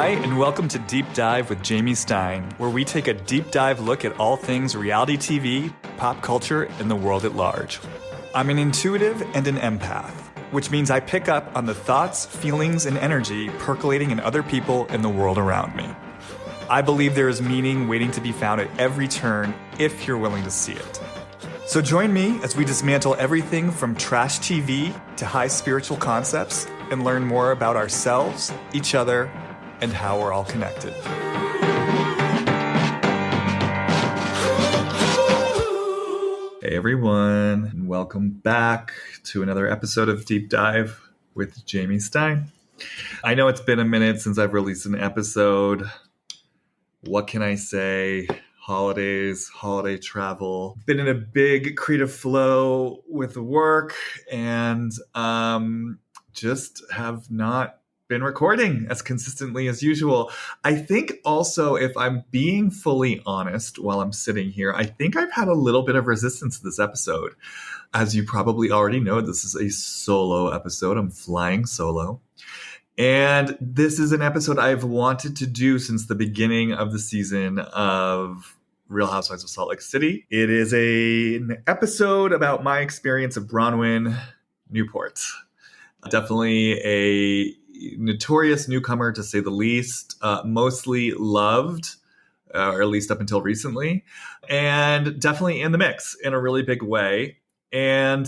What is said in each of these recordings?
Hi, and welcome to Deep Dive with Jamie Stein, where we take a deep dive look at all things reality TV, pop culture, and the world at large. I'm an intuitive and an empath, which means I pick up on the thoughts, feelings, and energy percolating in other people and the world around me. I believe there is meaning waiting to be found at every turn if you're willing to see it. So join me as we dismantle everything from trash TV to high spiritual concepts and learn more about ourselves, each other, and how we're all connected. Hey everyone, and welcome back to another episode of Deep Dive with Jamie Stein. I know it's been a minute since I've released an episode. What can I say? Holidays, holiday travel. Been in a big creative flow with work and just have not been recording as consistently as usual. I think also, if I'm being fully honest while I'm sitting here, I think I've had a little bit of resistance to this episode. As you probably already know, this is a solo episode. I'm flying solo. And this is an episode I've wanted to do since the beginning of the season of Real Housewives of Salt Lake City. It is an episode about my experience of Bronwyn Newport. Definitely a notorious newcomer, to say the least, mostly loved, or at least up until recently, and definitely in the mix in a really big way. And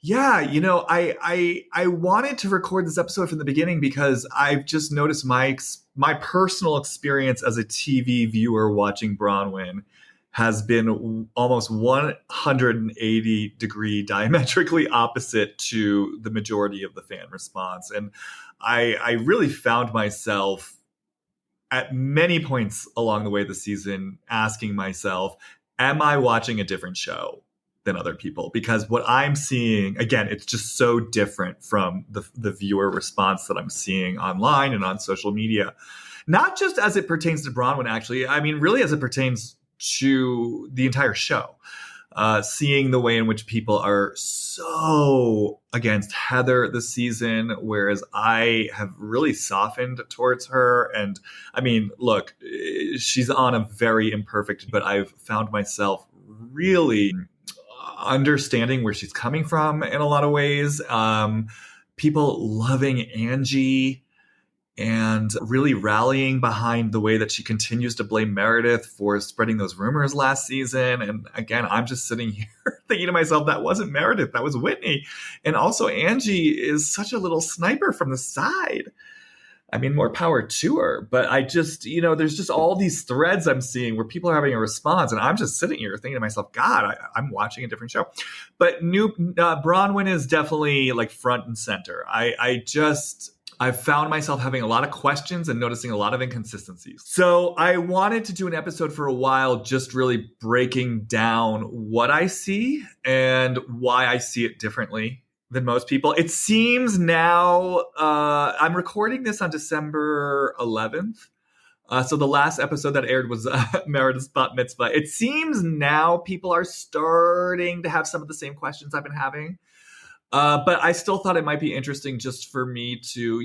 yeah, you know, I wanted to record this episode from the beginning because I've just noticed my personal experience as a TV viewer watching Bronwyn has been almost 180 degree diametrically opposite to the majority of the fan response. And I really found myself at many points along the way this season asking myself, am I watching a different show than other people? Because what I'm seeing, again, it's just so different from the viewer response that I'm seeing online and on social media. Not just as it pertains to Bronwyn, actually. I mean, really as it pertains to the entire show. Seeing the way in which people are so against Heather this season, whereas I have really softened towards her. And I mean, look, she's on a very imperfect, but I've found myself really understanding where she's coming from in a lot of ways. People loving Angie and really rallying behind the way that she continues to blame Meredith for spreading those rumors last season. And again, I'm just sitting here thinking to myself, that wasn't Meredith, that was Whitney. And also Angie is such a little sniper from the side. I mean, more power to her. But I just, you know, there's just all these threads I'm seeing where people are having a response. And I'm just sitting here thinking to myself, God, I'm watching a different show. But Bronwyn is definitely like front and center. I've found myself having a lot of questions and noticing a lot of inconsistencies. So I wanted to do an episode for a while, just really breaking down what I see and why I see it differently than most people. It seems now, I'm recording this on December 11th. So the last episode that aired was Meredith's Bat Mitzvah. It seems now people are starting to have some of the same questions I've been having. But I still thought it might be interesting just for me to,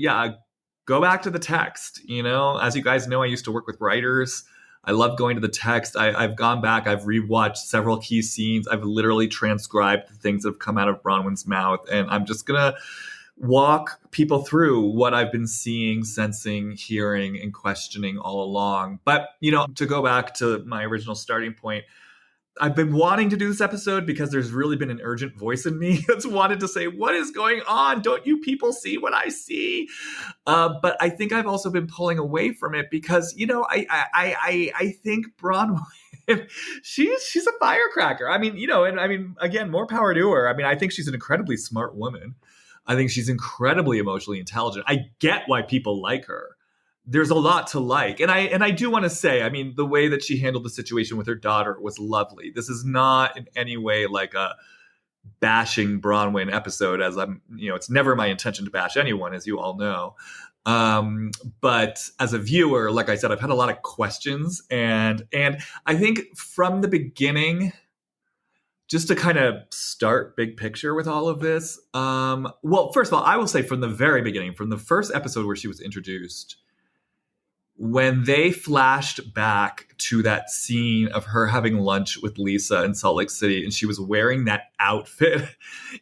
go back to the text. You know, as you guys know, I used to work with writers. I love going to the text. I've gone back. I've rewatched several key scenes. I've literally transcribed the things that have come out of Bronwyn's mouth. And I'm just going to walk people through what I've been seeing, sensing, hearing, and questioning all along. But, you know, to go back to my original starting point, I've been wanting to do this episode because there's really been an urgent voice in me that's wanted to say, what is going on? Don't you people see what I see? But I think I've also been pulling away from it because, you know, I think Bronwyn, she's a firecracker. I mean, you know, and I mean, again, more power to her. I mean, I think she's an incredibly smart woman. I think she's incredibly emotionally intelligent. I get why people like her. There's a lot to like. And I do want to say, I mean, the way that she handled the situation with her daughter was lovely. This is not in any way like a bashing Bronwyn episode, as I'm, you know, it's never my intention to bash anyone, as you all know. But as a viewer, like I said, I've had a lot of questions and I think from the beginning, just to kind of start big picture with all of this. Well, first of all, I will say from the very beginning, from the first episode where she was introduced, when they flashed back to that scene of her having lunch with Lisa in Salt Lake City, and she was wearing that outfit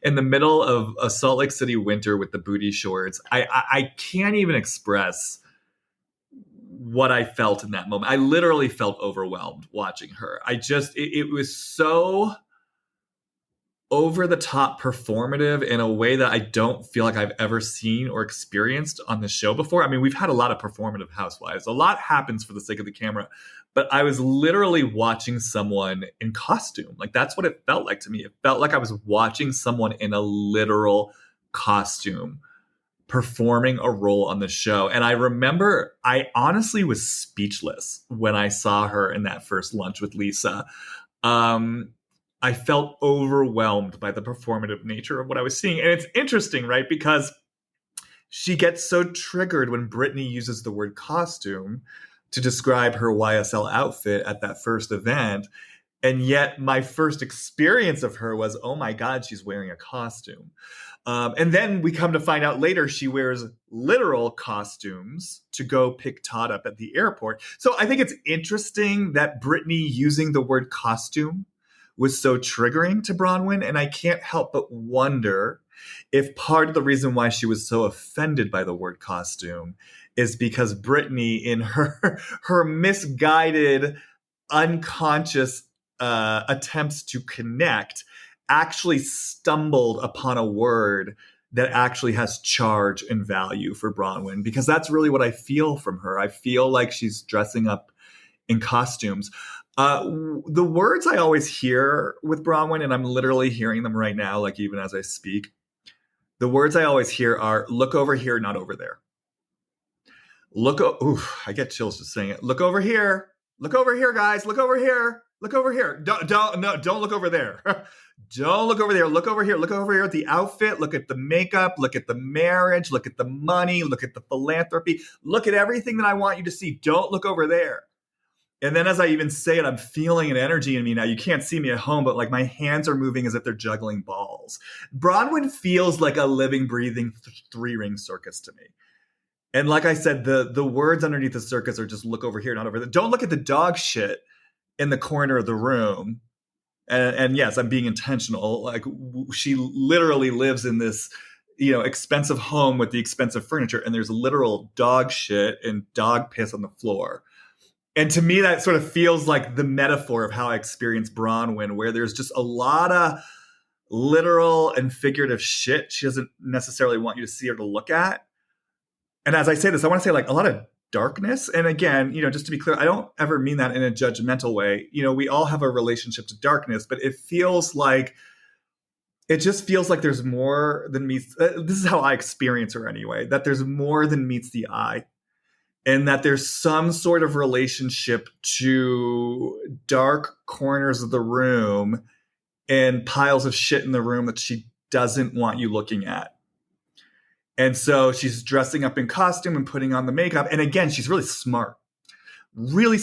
in the middle of a Salt Lake City winter with the booty shorts, I can't even express what I felt in that moment. I literally felt overwhelmed watching her. It was so over the top performative in a way that I don't feel like I've ever seen or experienced on the show before. I mean, we've had a lot of performative housewives. A lot happens for the sake of the camera, but I was literally watching someone in costume. Like, that's what it felt like to me. It felt like I was watching someone in a literal costume performing a role on the show. And I remember I honestly was speechless when I saw her in that first lunch with Lisa. I felt overwhelmed by the performative nature of what I was seeing. And it's interesting, right? Because she gets so triggered when Brittany uses the word costume to describe her YSL outfit at that first event. And yet my first experience of her was, oh my God, she's wearing a costume. And then we come to find out later she wears literal costumes to go pick Todd up at the airport. So I think it's interesting that Brittany using the word costume was so triggering to Bronwyn. And I can't help but wonder if part of the reason why she was so offended by the word costume is because Brittany, in her misguided, unconscious attempts to connect, actually stumbled upon a word that actually has charge and value for Bronwyn, because that's really what I feel from her. I feel like she's dressing up in costumes. The words I always hear with Bronwyn, and I'm literally hearing them right now, like even as I speak, the words I always hear are, look over here, not over there. I get chills just saying it. Look over here, guys, look over here. Look over here. Don't look over there. Don't look over there. Look over here. Look over here at the outfit. Look at the makeup. Look at the marriage. Look at the money. Look at the philanthropy. Look at everything that I want you to see. Don't look over there. And then as I even say it, I'm feeling an energy in me now. You can't see me at home, but like my hands are moving as if they're juggling balls. Bronwyn feels like a living, breathing three-ring circus to me. And like I said, the words underneath the circus are just look over here, not over there. Don't look at the dog shit in the corner of the room. And yes, I'm being intentional. Like, she literally lives in this, expensive home with the expensive furniture, and there's literal dog shit and dog piss on the floor. And to me, that sort of feels like the metaphor of how I experience Bronwyn, where there's just a lot of literal and figurative shit she doesn't necessarily want you to see or to look at. And as I say this, I want to say like a lot of darkness. And again, just to be clear, I don't ever mean that in a judgmental way. We all have a relationship to darkness, but it just feels like there's more than meets. This is how I experience her anyway, that there's more than meets the eye. And that there's some sort of relationship to dark corners of the room and piles of shit in the room that she doesn't want you looking at. And so she's dressing up in costume and putting on the makeup. And again, she's really smart, really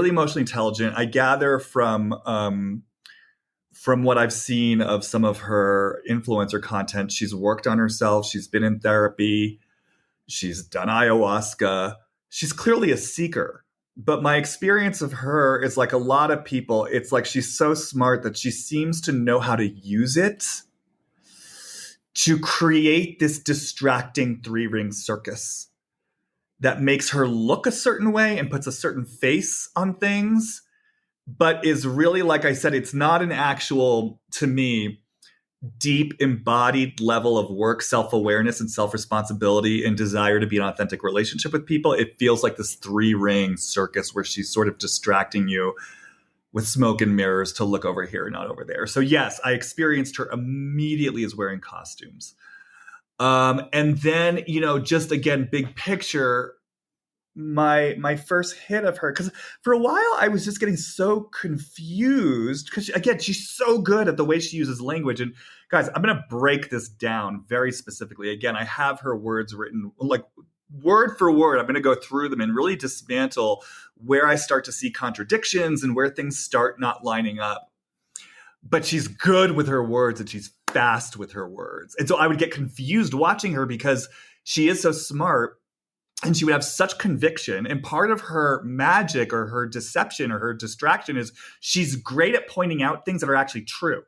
emotionally intelligent. I gather from what I've seen of some of her influencer content, she's worked on herself. She's been in therapy. She's done ayahuasca. She's clearly a seeker, but my experience of her is like a lot of people. It's like she's so smart that she seems to know how to use it to create this distracting three-ring circus that makes her look a certain way and puts a certain face on things, but is really, like I said, it's not an actual, to me, deep embodied level of work, self-awareness and self-responsibility and desire to be in an authentic relationship with people. It feels like this three-ring circus where she's sort of distracting you with smoke and mirrors to look over here, not over there. So yes, I experienced her immediately as wearing costumes. And then, just again, big picture, my first hit of her, because for a while I was just getting so confused, because again, she's so good at the way she uses language. And guys, I'm going to break this down very specifically. Again, I have her words written like word for word. I'm going to go through them and really dismantle where I start to see contradictions and where things start not lining up. But she's good with her words and she's fast with her words. And so I would get confused watching her because she is so smart. And she would have such conviction. And part of her magic or her deception or her distraction is she's great at pointing out things that are actually true.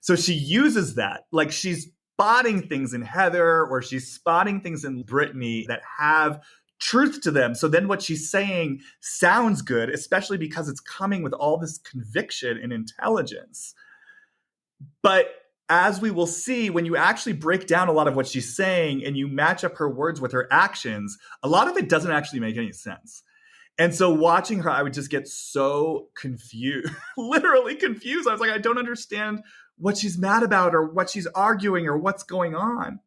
So she uses that. Like she's spotting things in Heather or she's spotting things in Brittany that have truth to them. So then what she's saying sounds good, especially because it's coming with all this conviction and intelligence. But as we will see, when you actually break down a lot of what she's saying and you match up her words with her actions, a lot of it doesn't actually make any sense. And so watching her, I would just get so confused, literally confused. I was like, I don't understand what she's mad about or what she's arguing or what's going on.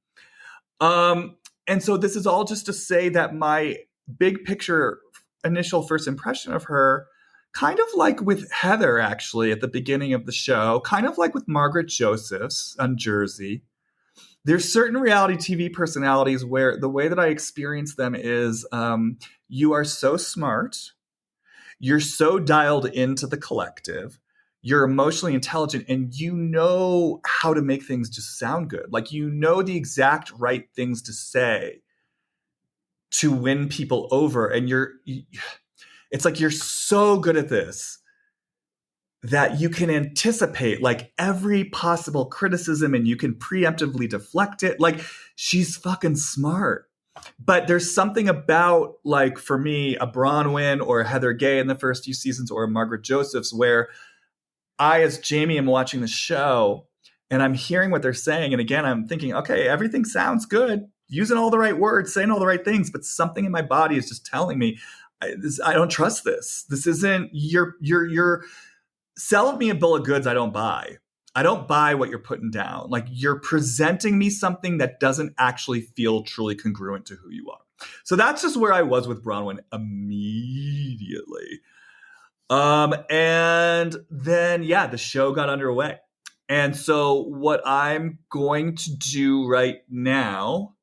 And so this is all just to say that my big picture initial first impression of her, kind of like with Heather, actually, at the beginning of the show, kind of like with Margaret Josephs on Jersey, there's certain reality TV personalities where the way that I experience them is you are so smart, you're so dialed into the collective, you're emotionally intelligent, and you know how to make things just sound good. Like you know the exact right things to say to win people over. And it's like you're so good at this that you can anticipate like every possible criticism and you can preemptively deflect it. Like she's fucking smart. But there's something about, like, for me, a Bronwyn or a Heather Gay in the first few seasons or a Margaret Josephs, where I, as Jamie, am watching the show and I'm hearing what they're saying. And again, I'm thinking, okay, everything sounds good, using all the right words, saying all the right things, but something in my body is just telling me, I don't trust this. This isn't, you're selling me a bill of goods I don't buy. I don't buy what you're putting down. Like you're presenting me something that doesn't actually feel truly congruent to who you are. So that's just where I was with Bronwyn immediately. And then, yeah, the show got underway. And so what I'm going to do right now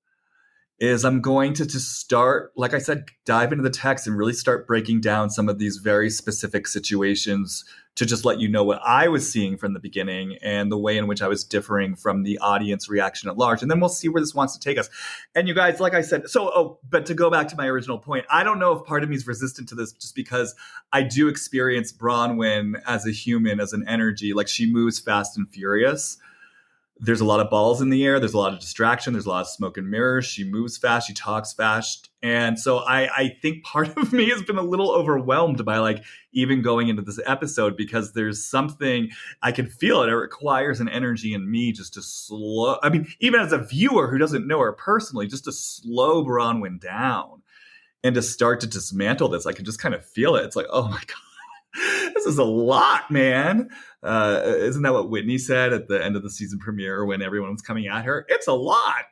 is I'm going to just start, like I said, dive into the text and really start breaking down some of these very specific situations to just let you know what I was seeing from the beginning and the way in which I was differing from the audience reaction at large. And then we'll see where this wants to take us. And you guys, like I said, but to go back to my original point, I don't know if part of me is resistant to this just because I do experience Bronwyn as a human, as an energy. Like she moves fast and furious. There's a lot of balls in the air. There's a lot of distraction. There's a lot of smoke and mirrors. She moves fast. She talks fast. And so I think part of me has been a little overwhelmed by like even going into this episode because there's something, I can feel it. It requires an energy in me just to slow. I mean, even as a viewer who doesn't know her personally, just to slow Bronwyn down and to start to dismantle this. I can just kind of feel it. It's like, oh my God. This is a lot, man. Isn't that what Whitney said at the end of the season premiere when everyone was coming at her? It's a lot.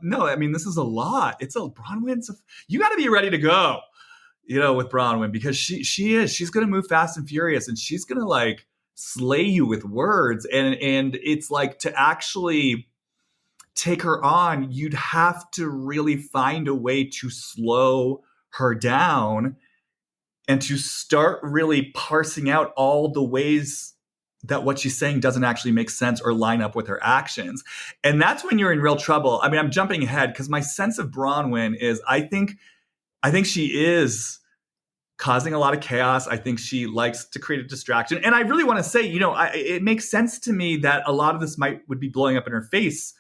No, I mean, this is a lot. It's a Bronwyn's. You got to be ready to go, with Bronwyn because she's going to move fast and furious and she's going to like slay you with words. And it's like to actually take her on, you'd have to really find a way to slow her down and to start really parsing out all the ways that what she's saying doesn't actually make sense or line up with her actions. And that's when you're in real trouble. I mean, I'm jumping ahead because my sense of Bronwyn is I think she is causing a lot of chaos. I think she likes to create a distraction. And I really want to say, it makes sense to me that a lot of this would be blowing up in her face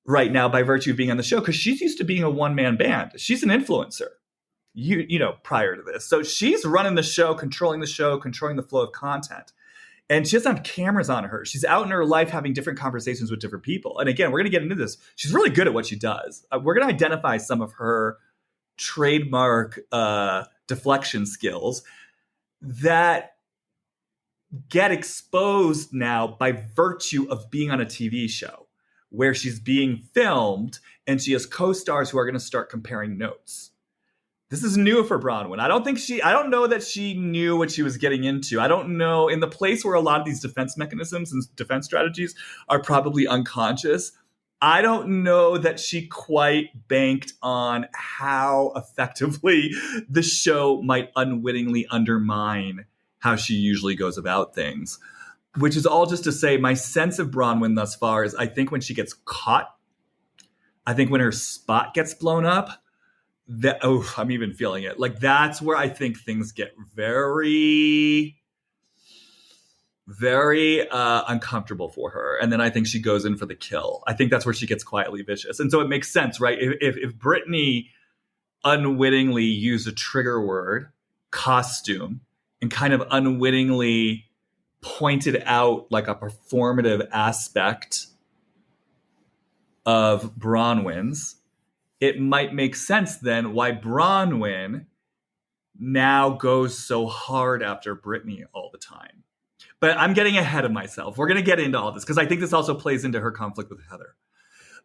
right now by virtue of being on the show because she's used to being a one-man band. She's an influencer. Prior to this. So she's running the show, controlling the flow of content. And she doesn't have cameras on her. She's out in her life having different conversations with different people. And again, we're going to get into this. She's really good at what she does. We're going to identify some of her trademark deflection skills that get exposed now by virtue of being on a TV show where she's being filmed and she has co-stars who are going to start comparing notes. This is new for Bronwyn. I don't know that she knew what she was getting into. I don't know, in the place where a lot of these defense mechanisms and defense strategies are probably unconscious, I don't know that she quite banked on how effectively the show might unwittingly undermine how she usually goes about things. Which is all just to say, my sense of Bronwyn thus far is I think when she gets caught, I think when her spot gets blown up, I'm even feeling it. Like that's where I think things get very, very uncomfortable for her. And then I think she goes in for the kill. I think that's where she gets quietly vicious. And so it makes sense, right? If Brittany unwittingly used a trigger word, costume, and kind of unwittingly pointed out like a performative aspect of Bronwyn's, it might make sense then why Bronwyn now goes so hard after Brittany all the time. But I'm getting ahead of myself. We're going to get into all this because I think this also plays into her conflict with Heather.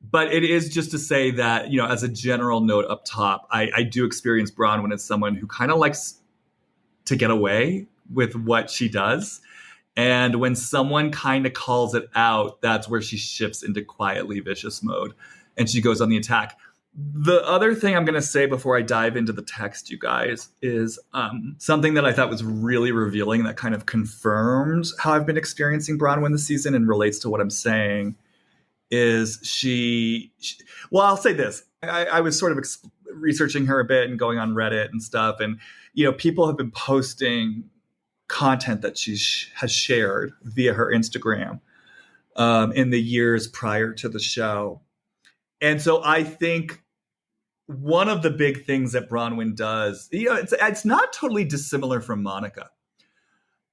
But it is just to say that, as a general note up top, I do experience Bronwyn as someone who kind of likes to get away with what she does. And when someone kind of calls it out, that's where she shifts into quietly vicious mode and she goes on the attack. The other thing I'm going to say before I dive into the text, you guys, is something that I thought was really revealing that kind of confirmed how I've been experiencing Bronwyn this season and relates to what I'm saying is well, I'll say this. I was sort of researching her a bit and going on Reddit and stuff. And, people have been posting content that she has shared via her Instagram in the years prior to the show. And so I think one of the big things that Bronwyn does, it's not totally dissimilar from Monica.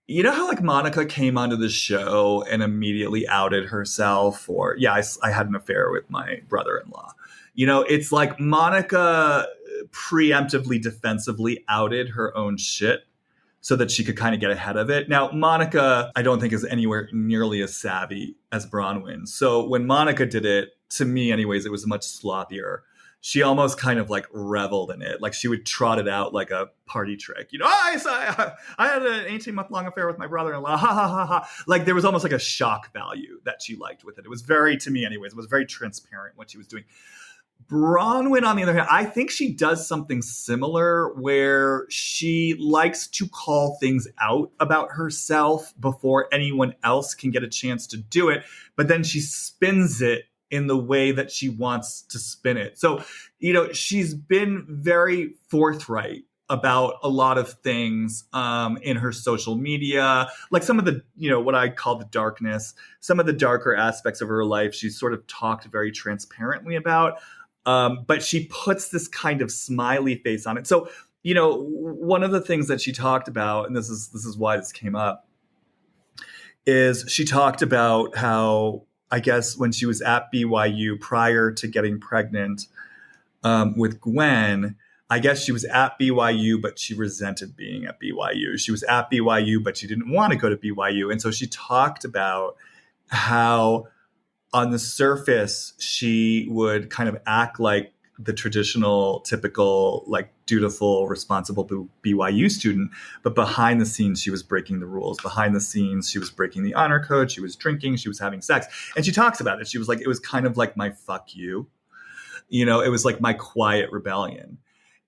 You know how like Monica came onto the show and immediately outed herself for, I had an affair with my brother-in-law. It's like Monica preemptively, defensively outed her own shit so that she could kind of get ahead of it. Now, Monica, I don't think is anywhere nearly as savvy as Bronwyn. So when Monica did it, to me anyways, it was much sloppier. She almost kind of like reveled in it. Like she would trot it out like a party trick. I had an 18-month-long affair with my brother-in-law. Ha, ha, ha, ha. Like there was almost like a shock value that she liked with it. It was very, to me anyways, it was very transparent what she was doing. Bronwyn, on the other hand, I think she does something similar where she likes to call things out about herself before anyone else can get a chance to do it. But then she spins it in the way that she wants to spin it. So, she's been very forthright about a lot of things in her social media, like some of the, what I call the darkness, some of the darker aspects of her life. She's sort of talked very transparently about, but she puts this kind of smiley face on it. So, one of the things that she talked about, and this is why this came up, is she talked about how, I guess when she was at BYU prior to getting pregnant with Gwen, I guess she was at BYU, but she resented being at BYU. She was at BYU, but she didn't want to go to BYU. And so she talked about how on the surface, she would kind of act like the traditional, typical, like dutiful, responsible BYU student. But behind the scenes, she was breaking the rules. Behind the scenes, she was breaking the honor code. She was drinking. She was having sex. And she talks about it. She was like, it was kind of like my fuck you. It was like my quiet rebellion.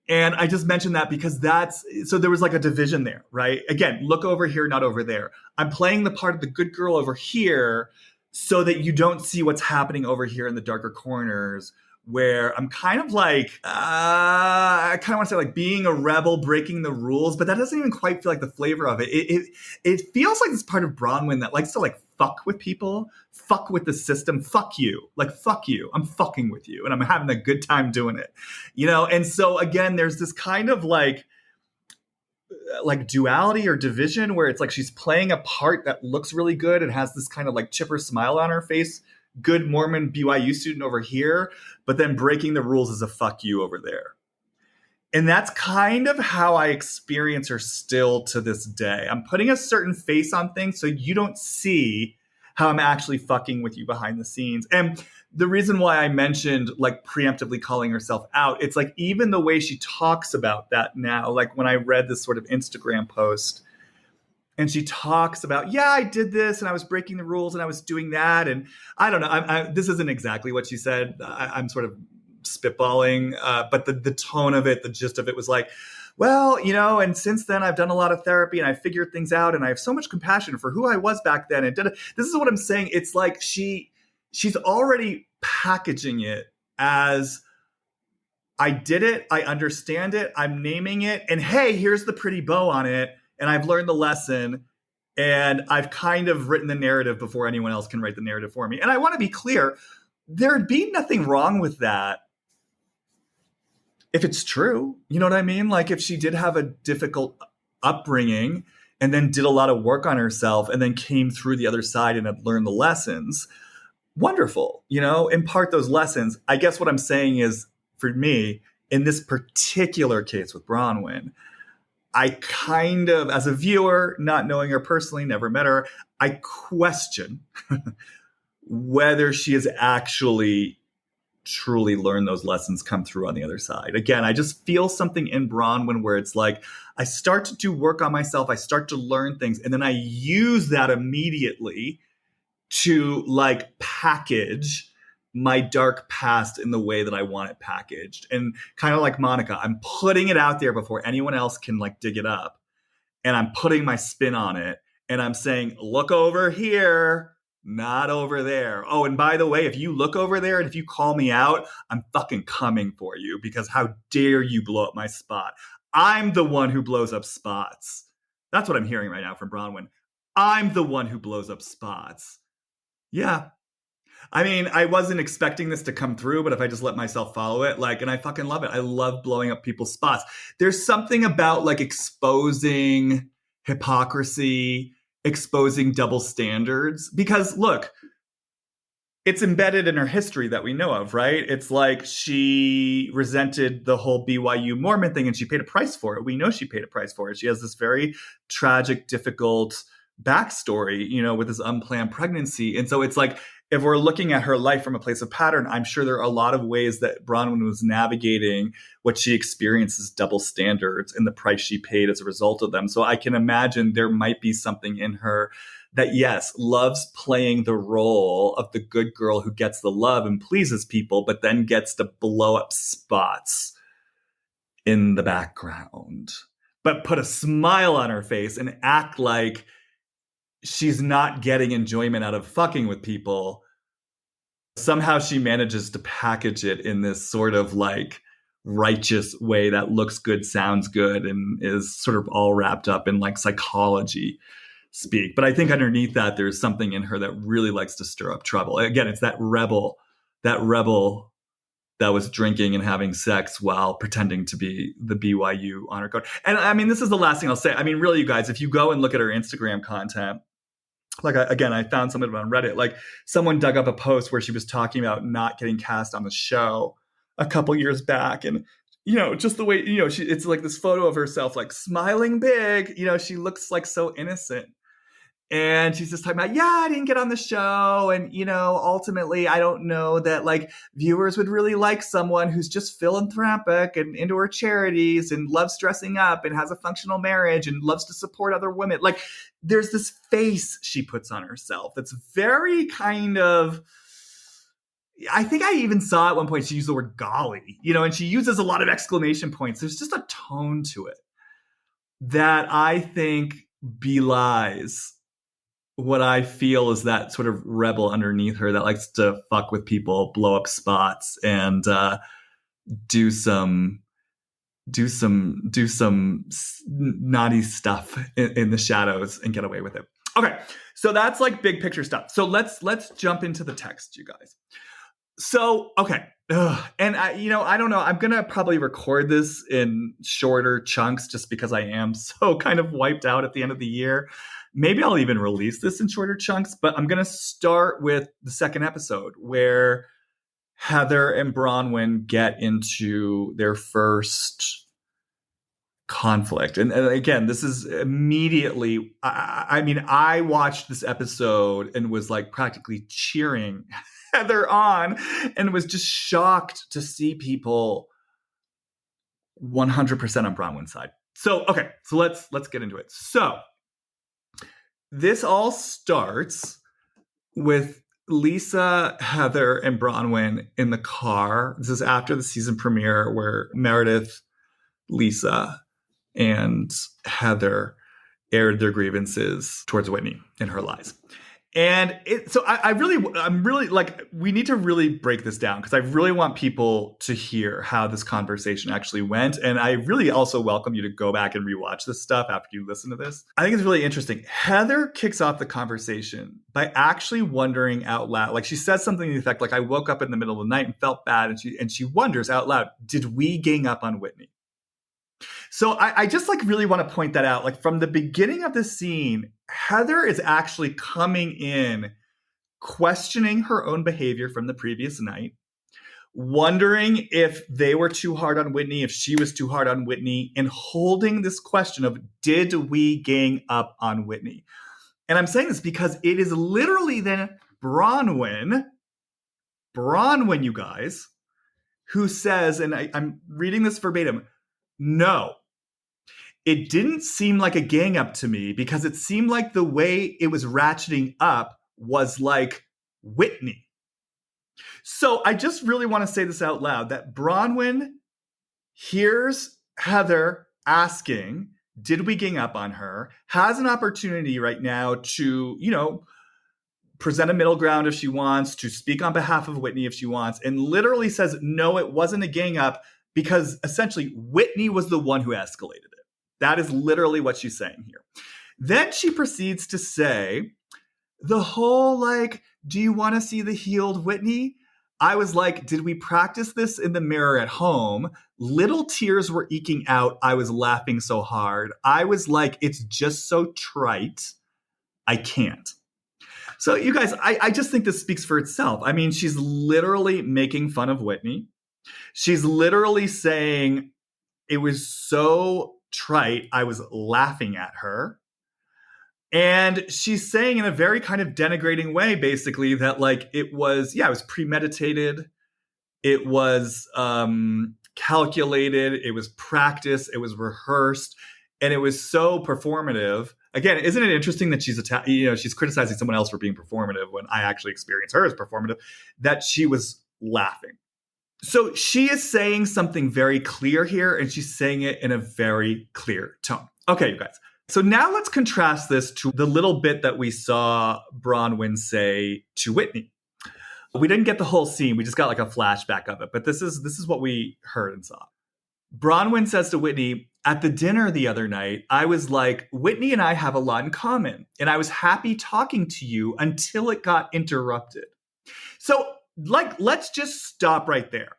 And I just mentioned that because so there was like a division there, right? Again, look over here, not over there. I'm playing the part of the good girl over here so that you don't see what's happening over here in the darker corners where I'm kind of like, I kind of want to say like being a rebel, breaking the rules, but that doesn't even quite feel like the flavor of it. It feels like this part of Bronwyn that likes to like fuck with people, fuck with the system, fuck you, like fuck you. I'm fucking with you and I'm having a good time doing it, And so again, there's this kind of like duality or division where it's like she's playing a part that looks really good and has this kind of like chipper smile on her face, good Mormon BYU student over here, but then breaking the rules is a fuck you over there. And that's kind of how I experience her still to this day. I'm putting a certain face on things so you don't see how I'm actually fucking with you behind the scenes. And the reason why I mentioned like preemptively calling herself out, it's like even the way she talks about that now, like when I read this sort of Instagram post and she talks about, I did this and I was breaking the rules and I was doing that. And I don't know, this isn't exactly what she said. I'm sort of spitballing, but the tone of it, the gist of it was like, well, and since then I've done a lot of therapy and I figured things out and I have so much compassion for who I was back then. And this is what I'm saying. It's like she's already packaging it as I did it. I understand it. I'm naming it. And hey, here's the pretty bow on it. And I've learned the lesson. And I've kind of written the narrative before anyone else can write the narrative for me. And I want to be clear, there'd be nothing wrong with that if it's true. You know what I mean? Like if she did have a difficult upbringing and then did a lot of work on herself and then came through the other side and had learned the lessons, wonderful, impart those lessons. I guess what I'm saying is, for me, in this particular case with Bronwyn, I kind of, as a viewer, not knowing her personally, never met her, I question whether she has actually truly learned those lessons, come through on the other side. Again, I just feel something in Bronwyn where it's like, I start to do work on myself, I start to learn things, and then I use that immediately to like package my dark past in the way that I want it packaged. And kind of like Monica, I'm putting it out there before anyone else can like dig it up. And I'm putting my spin on it. And I'm saying, look over here, not over there. Oh, and by the way, if you look over there and if you call me out, I'm fucking coming for you, because how dare you blow up my spot? I'm the one who blows up spots. That's what I'm hearing right now from Bronwyn. I'm the one who blows up spots. Yeah. I mean, I wasn't expecting this to come through, but if I just let myself follow it, like, and I fucking love it. I love blowing up people's spots. There's something about like exposing hypocrisy, exposing double standards, because look, it's embedded in her history that we know of, right? It's like she resented the whole BYU Mormon thing and she paid a price for it. We know she paid a price for it. She has this very tragic, difficult backstory, with this unplanned pregnancy. And so it's like, if we're looking at her life from a place of pattern, I'm sure there are a lot of ways that Bronwyn was navigating what she experiences double standards and the price she paid as a result of them. So I can imagine there might be something in her that, yes, loves playing the role of the good girl who gets the love and pleases people, but then gets to blow up spots in the background, but put a smile on her face and act like she's not getting enjoyment out of fucking with people. Somehow she manages to package it in this sort of like righteous way that looks good, sounds good, and is sort of all wrapped up in like psychology speak. But I think underneath that, there's something in her that really likes to stir up trouble. Again, it's that rebel that was drinking and having sex while pretending to be the BYU honor code. And I mean, this is the last thing I'll say. I mean, really, you guys, if you go and look at her Instagram content, like, I found something on Reddit, like someone dug up a post where she was talking about not getting cast on the show a couple years back. And, just the way, it's like this photo of herself, like smiling big, she looks like so innocent. And she's just talking about, yeah, I didn't get on the show. And, ultimately, I don't know that like viewers would really like someone who's just philanthropic and into her charities and loves dressing up and has a functional marriage and loves to support other women. Like there's this face she puts on herself that's very kind of, I think I even saw at one point she used the word golly, and she uses a lot of exclamation points. There's just a tone to it that I think belies what I feel is that sort of rebel underneath her that likes to fuck with people, blow up spots, and do some naughty stuff in the shadows and get away with it. Okay, so that's like big picture stuff. So let's jump into the text, you guys. So okay, and I don't know. I'm gonna probably record this in shorter chunks just because I am so kind of wiped out at the end of the year. Maybe I'll even release this in shorter chunks, but I'm going to start with the second episode where Heather and Bronwyn get into their first conflict. And again, this is immediately, I mean, I watched this episode and was like practically cheering Heather on and was just shocked to see people 100% on Bronwyn's side. So, okay, so let's get into it. So, this all starts with Lisa, Heather, and Bronwyn in the car. This is after the season premiere where Meredith, Lisa, and Heather aired their grievances towards Whitney and her lies. And I'm really like, we need to really break this down because I really want people to hear how this conversation actually went. And I really also welcome you to go back and rewatch this stuff after you listen to this. I think it's really interesting. Heather kicks off the conversation by actually wondering out loud. Like she says something to the effect, like, I woke up in the middle of the night and felt bad. And she wonders out loud, did we gang up on Whitney? So I just like really want to point that out. Like from the beginning of the scene, Heather is actually coming in, questioning her own behavior from the previous night, wondering if they were too hard on Whitney, if she was too hard on Whitney, and holding this question of, did we gang up on Whitney? And I'm saying this because it is literally then Bronwyn, you guys, who says, and I'm reading this verbatim, no, it didn't seem like a gang up to me because it seemed like the way it was ratcheting up was like Whitney. So I just really want to say this out loud, that Bronwyn hears Heather asking, did we gang up on her, has an opportunity right now to, present a middle ground if she wants, to speak on behalf of Whitney if she wants, and literally says, no, it wasn't a gang up because essentially Whitney was the one who escalated it. That is literally what she's saying here. Then she proceeds to say, the whole like, do you want to see the healed Whitney? I was like, did we practice this in the mirror at home? Little tears were eking out. I was laughing so hard. I was like, it's just so trite. I can't. So you guys, I just think this speaks for itself. I mean, she's literally making fun of Whitney. She's literally saying it was so trite. I was laughing at her. And she's saying in a very kind of denigrating way, basically, that like it was premeditated. It was calculated. It was practiced. It was rehearsed. And it was so performative. Again, isn't it interesting that she's criticizing someone else for being performative when I actually experience her as performative, that she was laughing. So she is saying something very clear here, and she's saying it in a very clear tone. Okay, you guys. So now let's contrast this to the little bit that we saw Bronwyn say to Whitney. We didn't get the whole scene. We just got like a flashback of it. But this is what we heard and saw. Bronwyn says to Whitney, at the dinner the other night, I was like, Whitney and I have a lot in common. And I was happy talking to you until it got interrupted. So let's just stop right there.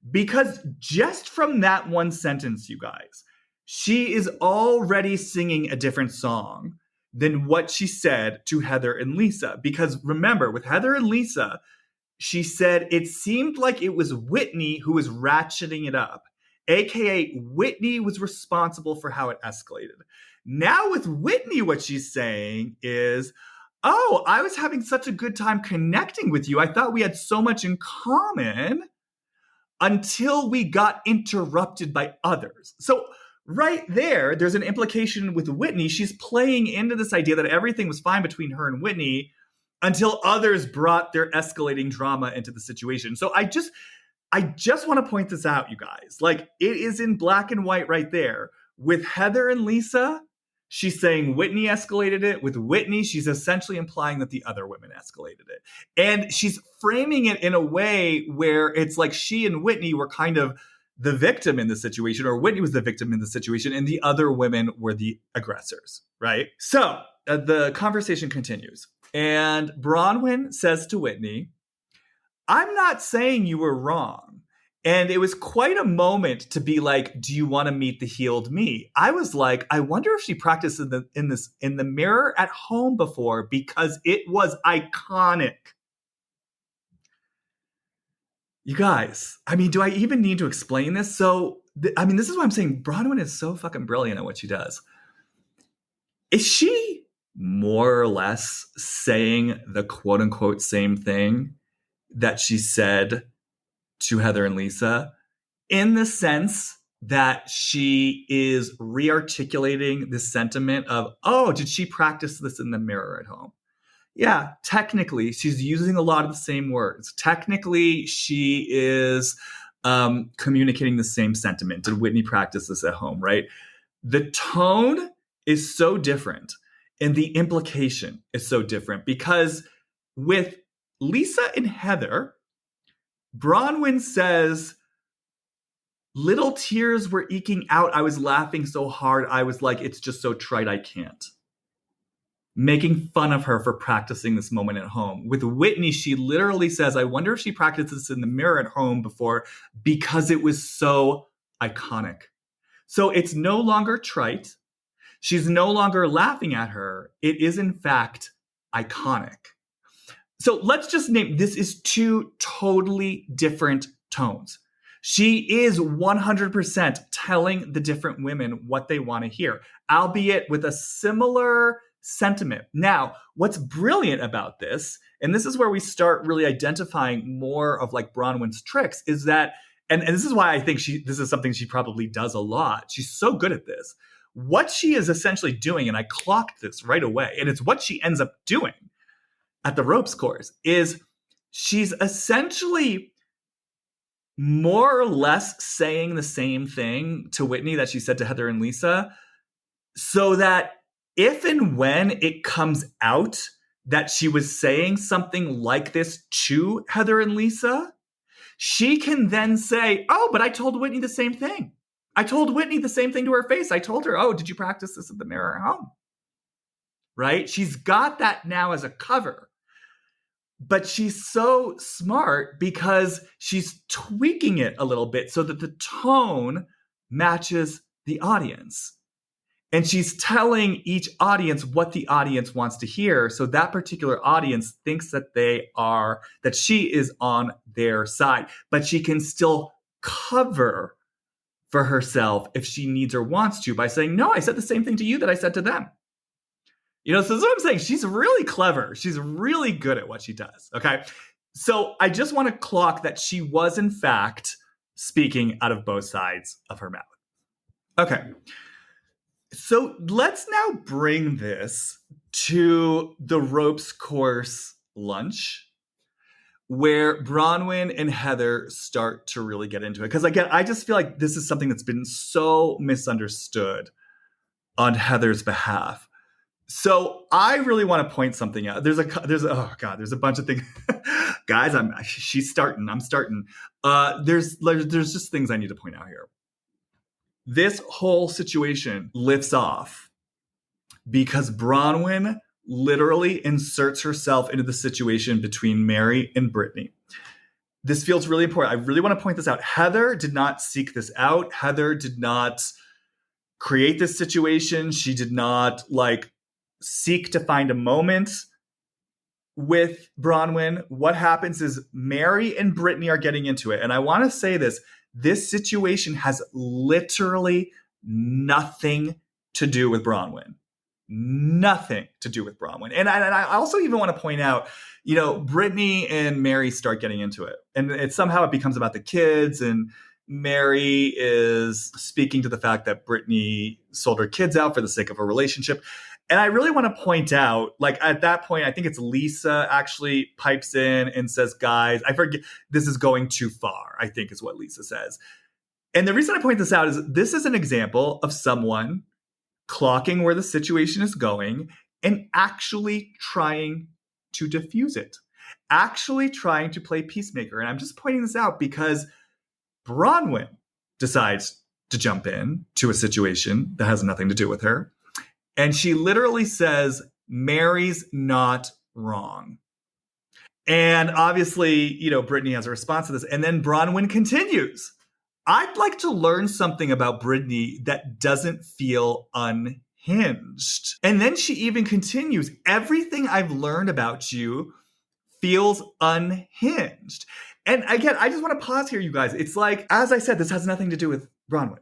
Because just from that one sentence, you guys, she is already singing a different song than what she said to Heather and Lisa. Because remember, with Heather and Lisa, she said it seemed like it was Whitney who was ratcheting it up, aka Whitney was responsible for how it escalated. Now with Whitney, what she's saying is, oh, I was having such a good time connecting with you. I thought we had so much in common until we got interrupted by others. So right there's an implication with Whitney. She's playing into this idea that everything was fine between her and Whitney until others brought their escalating drama into the situation. So I just want to point this out, you guys. Like, it is in black and white right there. With Heather and Lisa, she's saying Whitney escalated it. With Whitney, she's essentially implying that the other women escalated it. And she's framing it in a way where it's like she and Whitney were kind of the victim in the situation, or Whitney was the victim in the situation, and the other women were the aggressors, right? So the conversation continues. And Bronwyn says to Whitney, I'm not saying you were wrong. And it was quite a moment to be like, do you want to meet the healed me? I was like, I wonder if she practiced in the mirror at home before, because it was iconic. You guys, I mean, do I even need to explain this? So, this is what I'm saying. Bronwyn is so fucking brilliant at what she does. Is she more or less saying the quote unquote same thing that she said to Heather and Lisa, in the sense that she is re-articulating the sentiment of, oh, did she practice this in the mirror at home? Yeah, technically, she's using a lot of the same words. Technically, she is communicating the same sentiment. Did Whitney practice this at home, right? The tone is so different. And the implication is so different because with Lisa and Heather, Bronwyn says, little tears were eking out. I was laughing so hard. I was like, it's just so trite, I can't. Making fun of her for practicing this moment at home. With Whitney, she literally says, I wonder if she practiced this in the mirror at home before because it was so iconic. So it's no longer trite. She's no longer laughing at her. It is, in fact, iconic. So let's just name, this is two totally different tones. She is 100% telling the different women what they want to hear, albeit with a similar sentiment. Now, what's brilliant about this, and this is where we start really identifying more of like Bronwyn's tricks, is that, and this is why I think this is something she probably does a lot. She's so good at this. What she is essentially doing, and I clocked this right away, and it's what she ends up doing at the ropes course, is she's essentially more or less saying the same thing to Whitney that she said to Heather and Lisa, so that if and when it comes out that she was saying something like this to Heather and Lisa, she can then say, oh, but I told Whitney the same thing. I told Whitney the same thing to her face. I told her, oh, did you practice this in the mirror at home? Right? She's got that now as a cover. But she's so smart because she's tweaking it a little bit so that the tone matches the audience. And she's telling each audience what the audience wants to hear. So that particular audience thinks that she is on their side, but she can still cover for herself if she needs or wants to by saying, no, I said the same thing to you that I said to them. So this is what I'm saying. She's really clever. She's really good at what she does. Okay. So I just want to clock that she was, in fact, speaking out of both sides of her mouth. Okay. So let's now bring this to the ropes course lunch, where Bronwyn and Heather start to really get into it. Because again, I just feel like this is something that's been so misunderstood on Heather's behalf. So I really want to point something out. There's a bunch of things. Guys, I'm starting. There's just things I need to point out here. This whole situation lifts off because Bronwyn literally inserts herself into the situation between Mary and Brittany. This feels really important. I really want to point this out. Heather did not seek this out. Heather did not create this situation. She did not seek to find a moment with Bronwyn. What happens is Mary and Brittany are getting into it. And I want to say this situation has literally nothing to do with Bronwyn. Nothing to do with Bronwyn. And I also even want to point out, Brittany and Mary start getting into it. And somehow it becomes about the kids, and Mary is speaking to the fact that Brittany sold her kids out for the sake of a relationship. And I really want to point out, at that point, I think it's Lisa actually pipes in and says, guys, I forget, this is going too far, I think is what Lisa says. And the reason I point this out is this is an example of someone clocking where the situation is going and actually trying to diffuse it, actually trying to play peacemaker. And I'm just pointing this out because Bronwyn decides to jump in to a situation that has nothing to do with her. And she literally says, Mary's not wrong. And obviously, Brittany has a response to this. And then Bronwyn continues. I'd like to learn something about Brittany that doesn't feel unhinged. And then she even continues, everything I've learned about you feels unhinged. And again, I just want to pause here, you guys. It's as I said, this has nothing to do with Bronwyn.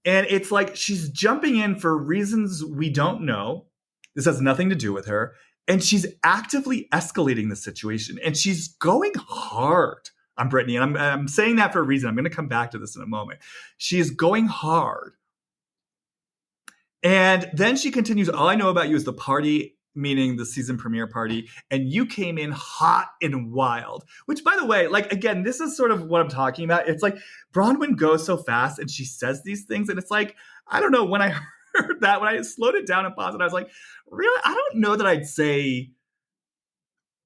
And it's she's jumping in for reasons we don't know. This has nothing to do with her. And she's actively escalating the situation. And she's going hard on Brittany. And I'm saying that for a reason. I'm going to come back to this in a moment. She is going hard. And then she continues, all I know about you is the party, meaning the season premiere party. And you came in hot and wild. Which, by the way, again, this is sort of what I'm talking about. It's Bronwyn goes so fast and she says these things. And it's I don't know, when I that when I slowed it down and paused it, I was like, really? I don't know that I'd say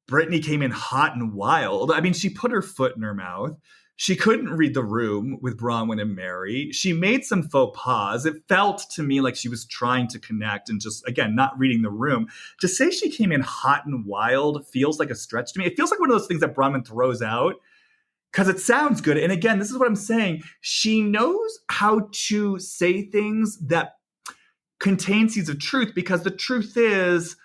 Brittany came in hot and wild. I mean, she put her foot in her mouth. She couldn't read the room with Bronwyn and Mary. She made some faux pas. It felt to me like she was trying to connect and just, again, not reading the room. To say she came in hot and wild feels like a stretch to me. It feels like one of those things that Bronwyn throws out because it sounds good. And again, this is what I'm saying. She knows how to say things that contain seeds of truth, because the truth is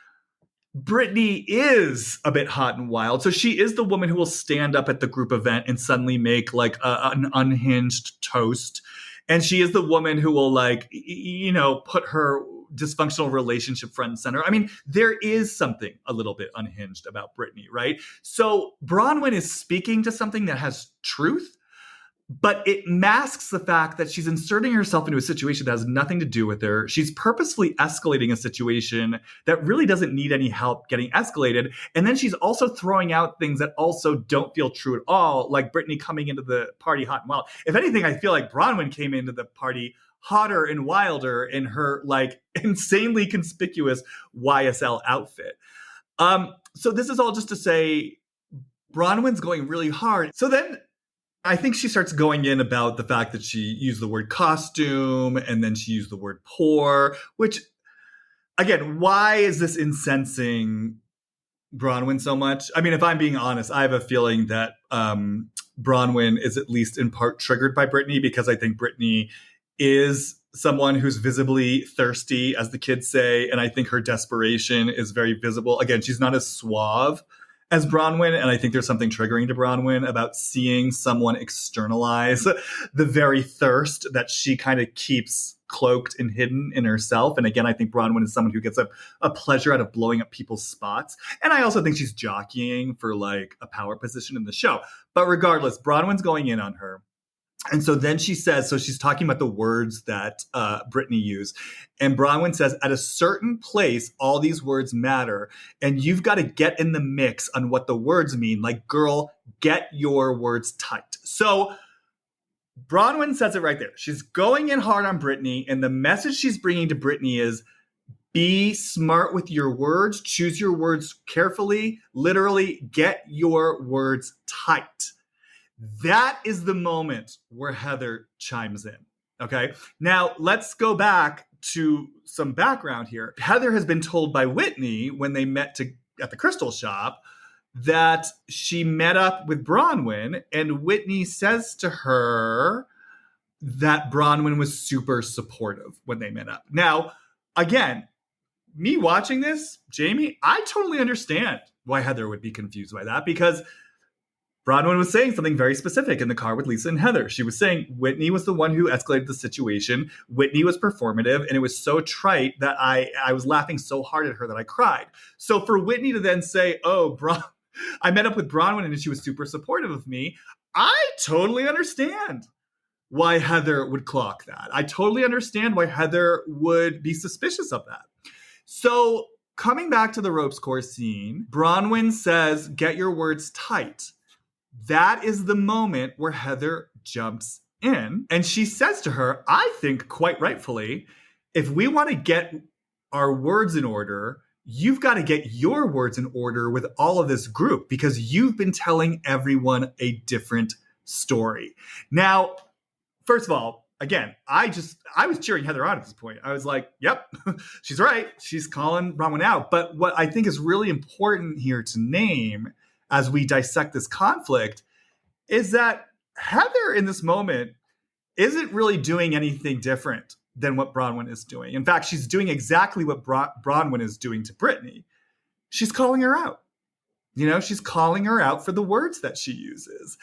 Brittany is a bit hot and wild. So she is the woman who will stand up at the group event and suddenly make like an unhinged toast. And she is the woman who will put her dysfunctional relationship front and center. I mean, there is something a little bit unhinged about Brittany, right? So Bronwyn is speaking to something that has truth, but it masks the fact that she's inserting herself into a situation that has nothing to do with her. She's purposefully escalating a situation that really doesn't need any help getting escalated. And then she's also throwing out things that also don't feel true at all, like Brittany coming into the party hot and wild. If anything, I feel like Bronwyn came into the party hotter and wilder in her like insanely conspicuous YSL outfit. So this is all just to say Bronwyn's going really hard. So then I think she starts going in about the fact that she used the word costume and then she used the word poor, which, again, why is this incensing Bronwyn so much? I mean, if I'm being honest, I have a feeling that Bronwyn is at least in part triggered by Brittany, because I think Brittany is someone who's visibly thirsty, as the kids say, and I think her desperation is very visible. Again, she's not as suave as Bronwyn, and I think there's something triggering to Bronwyn about seeing someone externalize the very thirst that she kind of keeps cloaked and hidden in herself. And again, I think Bronwyn is someone who gets a pleasure out of blowing up people's spots. And I also think she's jockeying for like a power position in the show. But regardless, Bronwyn's going in on her. And so then she says, so she's talking about the words that Brittany used. And Bronwyn says, at a certain place, all these words matter. And you've got to get in the mix on what the words mean. Like, girl, get your words tight. So Bronwyn says it right there. She's going in hard on Brittany. And the message she's bringing to Brittany is, be smart with your words. Choose your words carefully. Literally, get your words tight. That is the moment where Heather chimes in. Okay. Now let's go back to some background here. Heather has been told by Whitney when they met at the crystal shop that she met up with Bronwyn, and Whitney says to her that Bronwyn was super supportive when they met up. Now, again, me watching this, Jamie, I totally understand why Heather would be confused by that, because Bronwyn was saying something very specific in the car with Lisa and Heather. She was saying Whitney was the one who escalated the situation. Whitney was performative, and it was so trite that I was laughing so hard at her that I cried. So for Whitney to then say, I met up with Bronwyn and she was super supportive of me, I totally understand why Heather would clock that. I totally understand why Heather would be suspicious of that. So coming back to the ropes course scene, Bronwyn says, get your words tight. That is the moment where Heather jumps in, and she says to her, I think quite rightfully, if we want to get our words in order, you've got to get your words in order with all of this group, because you've been telling everyone a different story. Now, first of all, again, I was cheering Heather on at this point. I was like, yep, she's right. She's calling Bronwyn out. But what I think is really important here to name as we dissect this conflict is that Heather in this moment isn't really doing anything different than what Bronwyn is doing. In fact, she's doing exactly what Bronwyn is doing to Brittany. She's calling her out. She's calling her out for the words that she uses.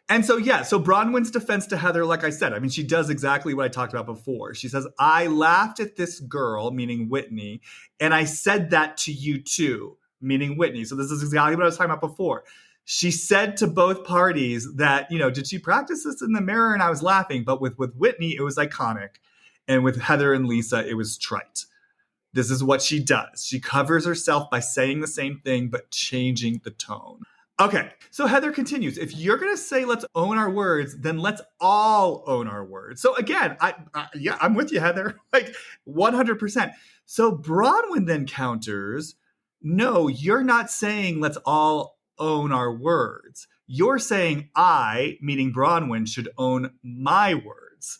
And so Bronwyn's defense to Heather, like I said, I mean, she does exactly what I talked about before. She says, I laughed at this girl, meaning Whitney, and I said that to you too, meaning Whitney. So this is exactly what I was talking about before. She said to both parties that, did she practice this in the mirror? And I was laughing. But with Whitney, it was iconic. And with Heather and Lisa, it was trite. This is what she does. She covers herself by saying the same thing, but changing the tone. Okay, so Heather continues. If you're going to say let's own our words, then let's all own our words. So again, yeah, I'm with you, Heather, like 100%. So Bronwyn then counters, no, you're not saying let's all own our words. You're saying I, meaning Bronwyn, should own my words.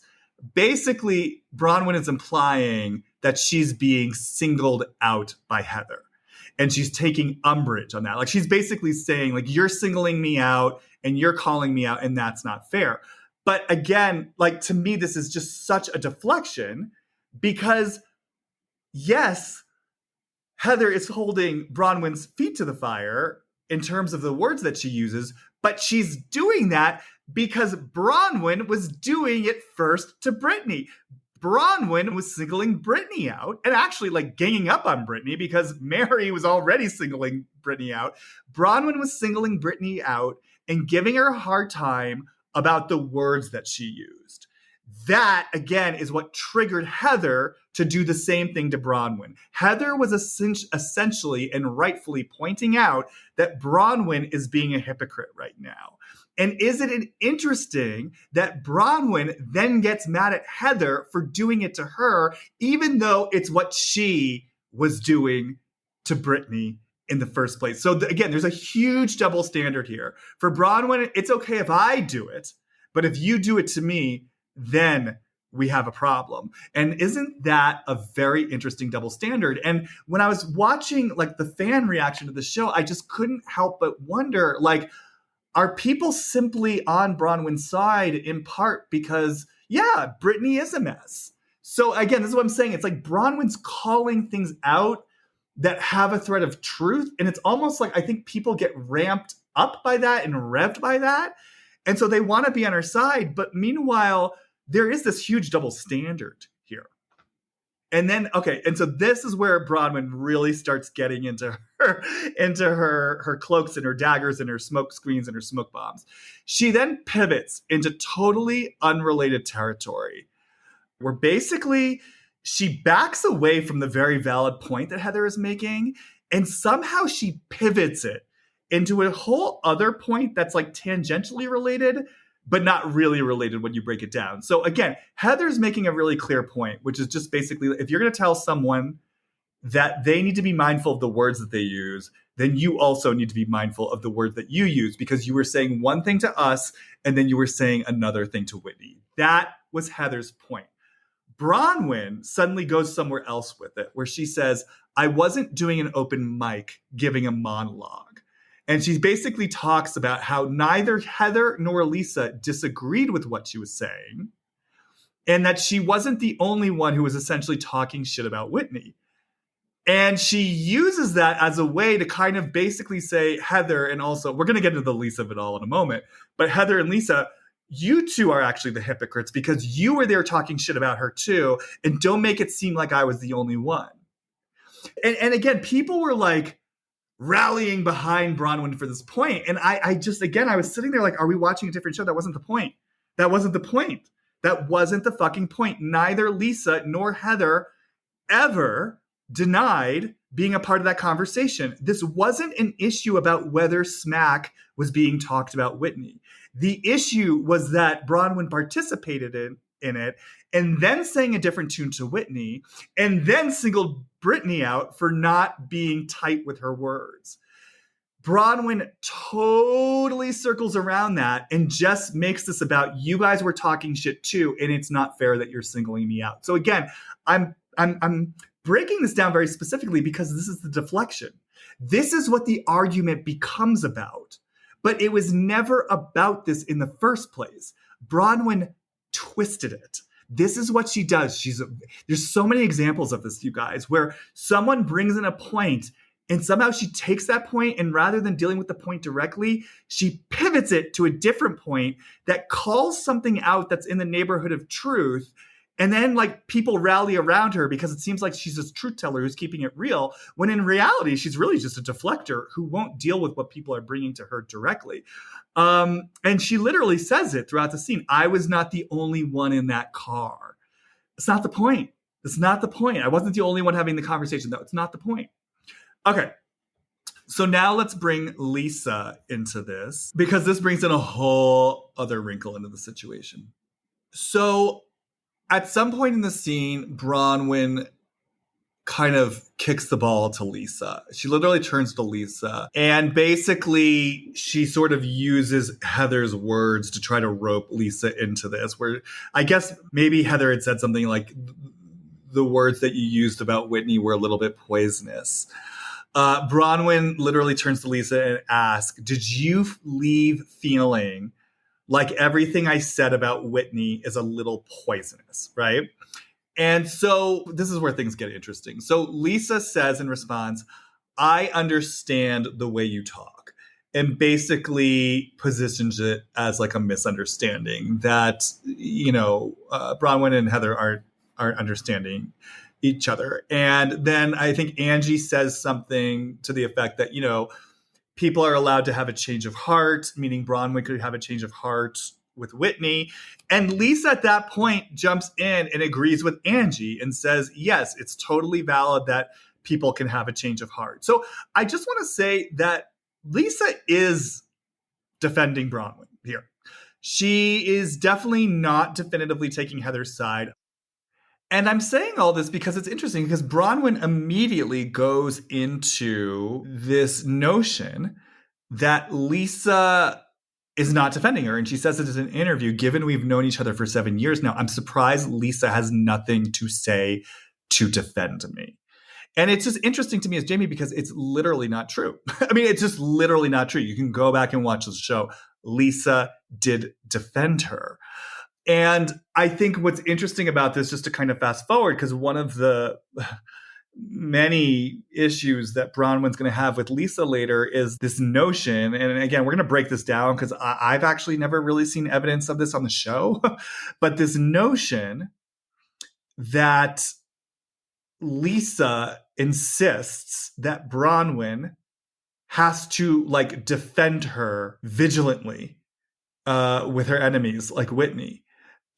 Basically, Bronwyn is implying that she's being singled out by Heather. And she's taking umbrage on that. Like she's basically saying, like, you're singling me out and you're calling me out, and that's not fair. But again, like to me, this is just such a deflection because yes, Heather is holding Bronwyn's feet to the fire in terms of the words that she uses, but she's doing that because Bronwyn was doing it first to Brittany. Bronwyn was singling Brittany out and actually like ganging up on Brittany because Mary was already singling Brittany out. Bronwyn was singling Brittany out and giving her a hard time about the words that she used. That, again, is what triggered Heather to do the same thing to Bronwyn. Heather was essentially and rightfully pointing out that Bronwyn is being a hypocrite right now. And isn't it interesting that Bronwyn then gets mad at Heather for doing it to her, even though it's what she was doing to Brittany in the first place? So again, there's a huge double standard here. For Bronwyn, it's okay if I do it, but if you do it to me, then we have a problem. And isn't that a very interesting double standard? And when I was watching like the fan reaction to the show, I just couldn't help but wonder, like, are people simply on Bronwyn's side in part because, yeah, Brittany is a mess? So again, this is what I'm saying. It's like Bronwyn's calling things out that have a thread of truth. And it's almost like I think people get ramped up by that and revved by that. And so they want to be on her side. But meanwhile, there is this huge double standard here. And then, okay, and so this is where Bronwyn really starts getting into her cloaks and her daggers and her smoke screens and her smoke bombs. She then pivots into totally unrelated territory, where basically she backs away from the very valid point that Heather is making, and somehow she pivots it into a whole other point that's like tangentially related, but not really related when you break it down. So again, Heather's making a really clear point, which is just basically, if you're going to tell someone that they need to be mindful of the words that they use, then you also need to be mindful of the words that you use, because you were saying one thing to us and then you were saying another thing to Whitney. That was Heather's point. Bronwyn suddenly goes somewhere else with it, where she says, I wasn't doing an open mic, giving a monologue. And she basically talks about how neither Heather nor Lisa disagreed with what she was saying, and that she wasn't the only one who was essentially talking shit about Whitney. And she uses that as a way to kind of basically say, Heather, and also, we're going to get into the Lisa of it all in a moment, but Heather and Lisa, you two are actually the hypocrites because you were there talking shit about her too, and don't make it seem like I was the only one. And again, people were like, rallying behind Bronwyn for this point. And I just, again, I was sitting there like, are we watching a different show? That wasn't the point. That wasn't the point. That wasn't the fucking point. Neither Lisa nor Heather ever denied being a part of that conversation. This wasn't an issue about whether smack was being talked about Whitney. The issue was that Bronwyn participated in it, and then sang a different tune to Whitney, and then singled Brittany out for not being tight with her words. Bronwyn totally circles around that and just makes this about, you guys were talking shit too, and it's not fair that you're singling me out. So again, I'm breaking this down very specifically because this is the deflection. This is what the argument becomes about. But it was never about this in the first place. Bronwyn twisted it. This is what she does. There's so many examples of this, you guys, where someone brings in a point and somehow she takes that point, and rather than dealing with the point directly, she pivots it to a different point that calls something out that's in the neighborhood of truth. And then like people rally around her because it seems like she's this truth teller who's keeping it real, when in reality, she's really just a deflector who won't deal with what people are bringing to her directly. And she literally says it throughout the scene. I was not the only one in that car. It's not the point. It's not the point. I wasn't the only one having the conversation, though. It's not the point. Okay. So now let's bring Lisa into this because this brings in a whole other wrinkle into the situation. So at some point in the scene, Bronwyn kind of kicks the ball to Lisa. She literally turns to Lisa and basically she sort of uses Heather's words to try to rope Lisa into this, where I guess maybe Heather had said something like, the words that you used about Whitney were a little bit poisonous. Bronwyn literally turns to Lisa and asks, did you leave feeling like everything I said about Whitney is a little poisonous, right? And so this is where things get interesting. So Lisa says in response, I understand the way you talk, and basically positions it as like a misunderstanding that, Bronwyn and Heather aren't understanding each other. And then I think Angie says something to the effect that, people are allowed to have a change of heart, meaning Bronwyn could have a change of heart with Whitney. And Lisa at that point jumps in and agrees with Angie and says, yes, it's totally valid that people can have a change of heart. So I just want to say that Lisa is defending Bronwyn here. She is definitely not definitively taking Heather's side. And I'm saying all this because it's interesting because Bronwyn immediately goes into this notion that Lisa is not defending her. And she says it in an interview, given we've known each other for 7 years now, I'm surprised Lisa has nothing to say to defend me. And it's just interesting to me as Jamie because it's literally not true. I mean, it's just literally not true. You can go back and watch the show. Lisa did defend her. And I think what's interesting about this, just to kind of fast forward, because one of the many issues that Bronwyn's going to have with Lisa later is this notion. And again, we're going to break this down because I've actually never really seen evidence of this on the show. But this notion that Lisa insists that Bronwyn has to like defend her vigilantly with her enemies like Whitney.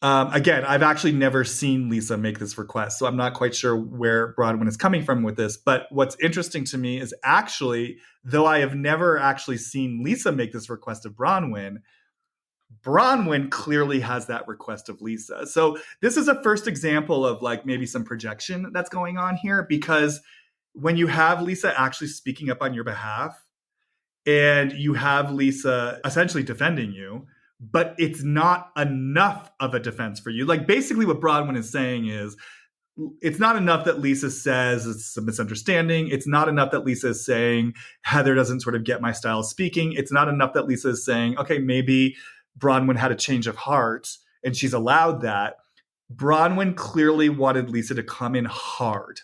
Again, I've actually never seen Lisa make this request, so I'm not quite sure where Bronwyn is coming from with this. But what's interesting to me is actually, though I have never actually seen Lisa make this request of Bronwyn clearly has that request of Lisa. So this is a first example of like maybe some projection that's going on here, because when you have Lisa actually speaking up on your behalf and you have Lisa essentially defending you, but it's not enough of a defense for you. Like basically what Bronwyn is saying is it's not enough that Lisa says it's a misunderstanding. It's not enough that Lisa is saying Heather doesn't sort of get my style of speaking. It's not enough that Lisa is saying, okay, maybe Bronwyn had a change of heart and she's allowed that. Bronwyn clearly wanted Lisa to come in hard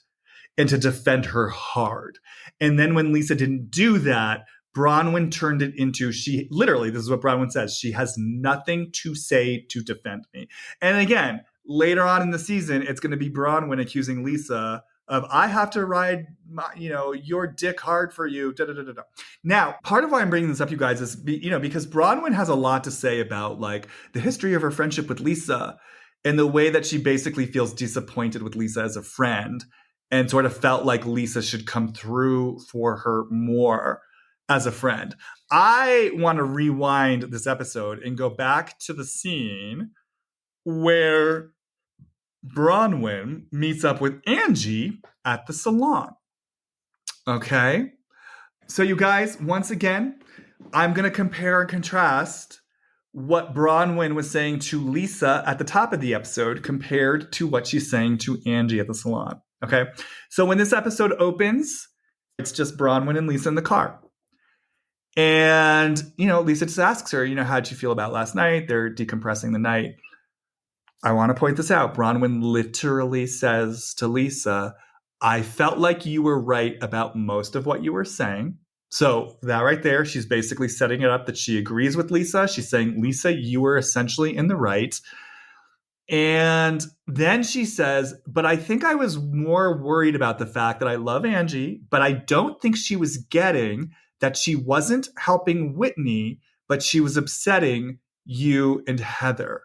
and to defend her hard. And then when Lisa didn't do that, Bronwyn turned it into, she literally, this is what Bronwyn says, she has nothing to say to defend me. And again, later on in the season, it's going to be Bronwyn accusing Lisa of, I have to ride your dick hard for you. Da, da, da, da, da. Now, part of why I'm bringing this up, you guys, is, because Bronwyn has a lot to say about like the history of her friendship with Lisa and the way that she basically feels disappointed with Lisa as a friend and sort of felt like Lisa should come through for her more as a friend. I want to rewind this episode and go back to the scene where Bronwyn meets up with Angie at the salon. Okay. So you guys, once again, I'm going to compare and contrast what Bronwyn was saying to Lisa at the top of the episode compared to what she's saying to Angie at the salon. Okay. So when this episode opens, it's just Bronwyn and Lisa in the car. And, Lisa just asks her, how'd you feel about last night? They're decompressing the night. I want to point this out. Bronwyn literally says to Lisa, I felt like you were right about most of what you were saying. So that right there, she's basically setting it up that she agrees with Lisa. She's saying, Lisa, you were essentially in the right. And then she says, but I think I was more worried about the fact that I love Angie, but I don't think she was getting that she wasn't helping Whitney, but she was upsetting you and Heather.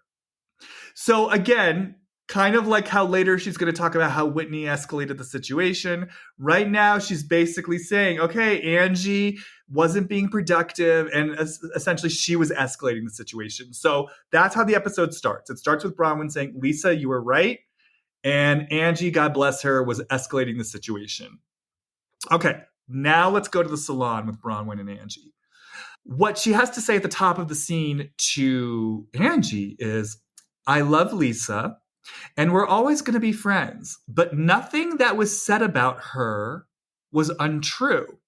So again, Kind of like how later she's going to talk about how Whitney escalated the situation. Right now, she's basically saying, okay, Angie wasn't being productive, and essentially she was escalating the situation. So that's how the episode starts. It starts with Bronwyn saying, Lisa, you were right. And Angie, God bless her, was escalating the situation. Okay, now let's go to the salon with Bronwyn and Angie. What she has to say at the top of the scene to Angie is, I love Lisa, and we're always going to be friends, but nothing that was said about her was untrue.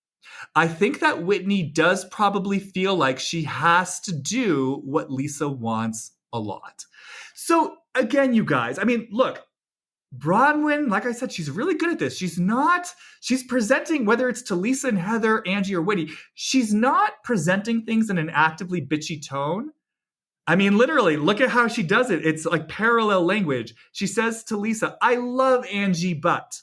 I think that Whitney does probably feel like she has to do what Lisa wants a lot. So again, you guys, I mean, look, Bronwyn, like I said, she's really good at this. She's presenting, whether it's to Lisa and Heather, Angie, or Whitney, she's not presenting things in an actively bitchy tone. I mean, literally, look at how she does it. It's like parallel language. She says to Lisa, I love Angie, but.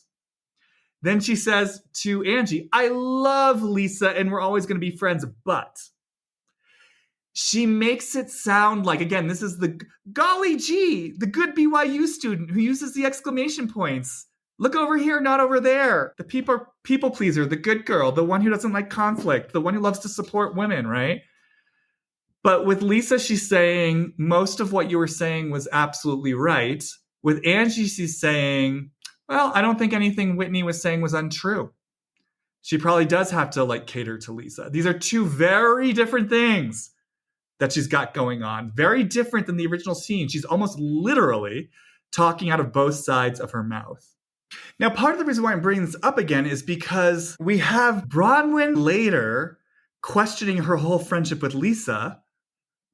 Then she says to Angie, I love Lisa and we're always going to be friends, but. She makes it sound like, again, this is the golly gee, the good BYU student who uses the exclamation points. Look over here, not over there. The people pleaser, the good girl, the one who doesn't like conflict, the one who loves to support women, right? But with Lisa, she's saying most of what you were saying was absolutely right. With Angie, she's saying, well, I don't think anything Whitney was saying was untrue. She probably does have to like cater to Lisa. These are two very different things that she's got going on. Very different than the original scene. She's almost literally talking out of both sides of her mouth. Now, part of the reason why I'm bringing this up again is because we have Bronwyn later questioning her whole friendship with Lisa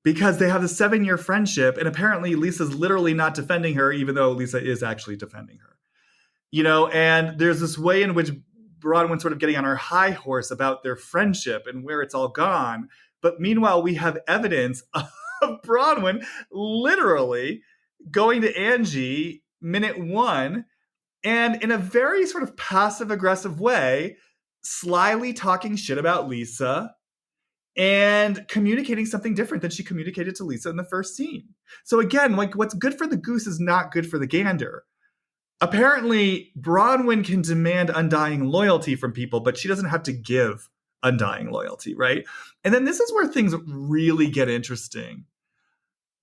because they have a 7-year friendship, and apparently Lisa's literally not defending her, even though Lisa is actually defending her. You know, and there's this way in which Bronwyn's sort of getting on her high horse about their friendship and where it's all gone. But meanwhile, we have evidence of Bronwyn literally going to Angie minute 1 and in a very sort of passive-aggressive way, slyly talking shit about Lisa and communicating something different than she communicated to Lisa in the first scene. So again, like what's good for the goose is not good for the gander. Apparently, Bronwyn can demand undying loyalty from people, but she doesn't have to give undying loyalty, right? And then this is where things really get interesting.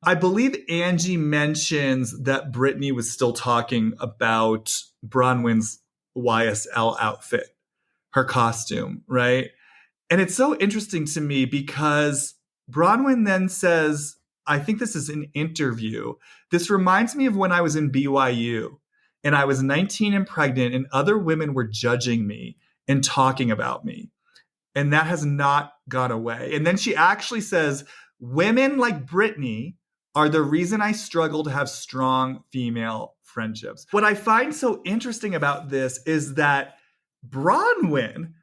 I believe Angie mentions that Brittany was still talking about Bronwyn's YSL outfit, her costume, right? And it's so interesting to me because Bronwyn then says, I think this is an interview. This reminds me of when I was in BYU and I was 19 and pregnant and other women were judging me and talking about me. And that has not gone away. And then she actually says, women like Brittany are the reason I struggle to have strong female friendships. What I find so interesting about this is that Bronwyn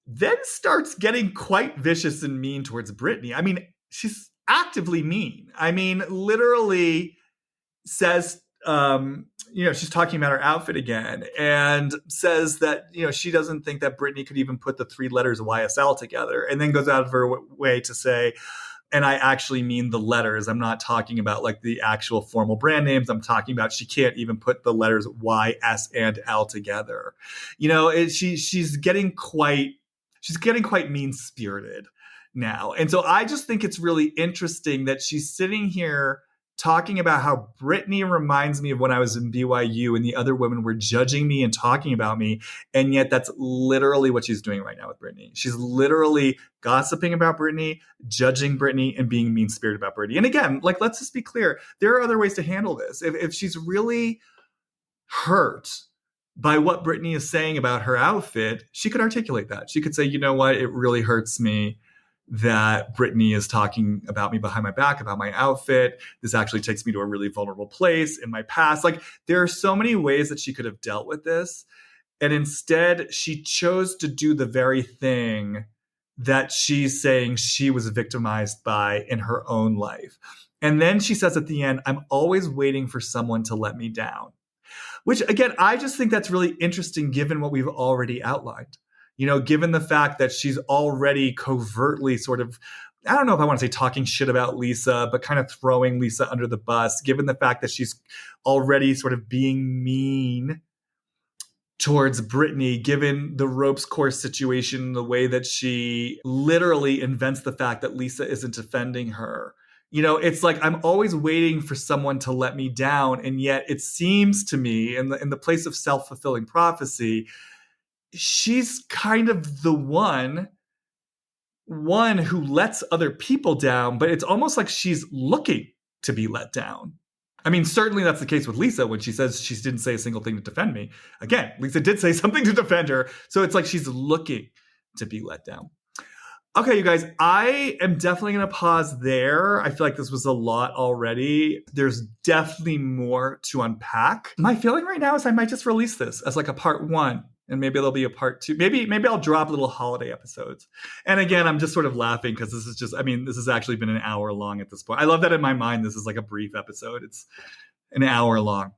then starts getting quite vicious and mean towards Brittany. I mean, she's actively mean. I mean, literally says, she's talking about her outfit again and says that, she doesn't think that Brittany could even put the 3 letters YSL together, and then goes out of her way to say, and I actually mean the letters. I'm not talking about like the actual formal brand names. I'm talking about she can't even put the letters Y, S, and L together. She's getting quite mean-spirited now. And so I just think it's really interesting that she's sitting here talking about how Brittany reminds me of when I was in BYU and the other women were judging me and talking about me. And yet that's literally what she's doing right now with Brittany. She's literally gossiping about Brittany, judging Brittany, and being mean-spirited about Brittany. And again, like, let's just be clear. There are other ways to handle this. If she's really hurt by what Brittany is saying about her outfit, she could articulate that. She could say, you know what, it really hurts me that Brittany is talking about me behind my back, about my outfit. This actually takes me to a really vulnerable place in my past. Like, there are so many ways that she could have dealt with this. And instead, she chose to do the very thing that she's saying she was victimized by in her own life. And then she says at the end, I'm always waiting for someone to let me down. Which, again, I just think that's really interesting given what we've already outlined. Given the fact that she's already covertly sort of, I don't know if I want to say talking shit about Lisa, but kind of throwing Lisa under the bus, given the fact that she's already sort of being mean towards Brittany, given the ropes course situation, the way that she literally invents the fact that Lisa isn't defending her. It's like I'm always waiting for someone to let me down. And yet it seems to me, in the place of self-fulfilling prophecy, she's kind of the one who lets other people down, but it's almost like she's looking to be let down. I mean, certainly that's the case with Lisa when she says she didn't say a single thing to defend me. Again, Lisa did say something to defend her. So it's like she's looking to be let down. Okay, you guys, I am definitely going to pause there. I feel like this was a lot already. There's definitely more to unpack. My feeling right now is I might just release this as like a part 1. And maybe there'll be a part 2. Maybe I'll drop little holiday episodes. And again, I'm just sort of laughing because this has actually been an hour long at this point. I love that in my mind, this is like a brief episode. It's an hour long.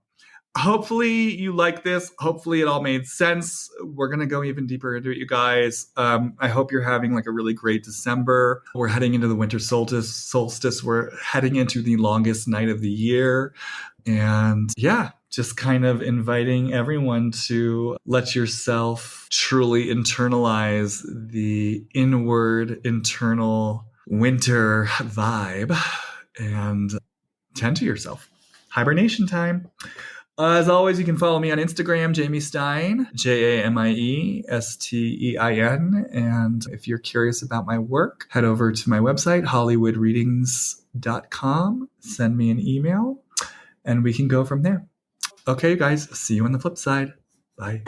Hopefully you like this. Hopefully it all made sense. We're going to go even deeper into it, you guys. I hope you're having like a really great December. We're heading into the winter solstice. We're heading into the longest night of the year. And yeah, just kind of inviting everyone to let yourself truly internalize the inward, internal winter vibe and tend to yourself. Hibernation time. As always, you can follow me on Instagram, Jamie Stein, JamiEstein. And if you're curious about my work, head over to my website, hollywoodreadings.com. Send me an email and we can go from there. Okay, you guys, see you on the flip side. Bye.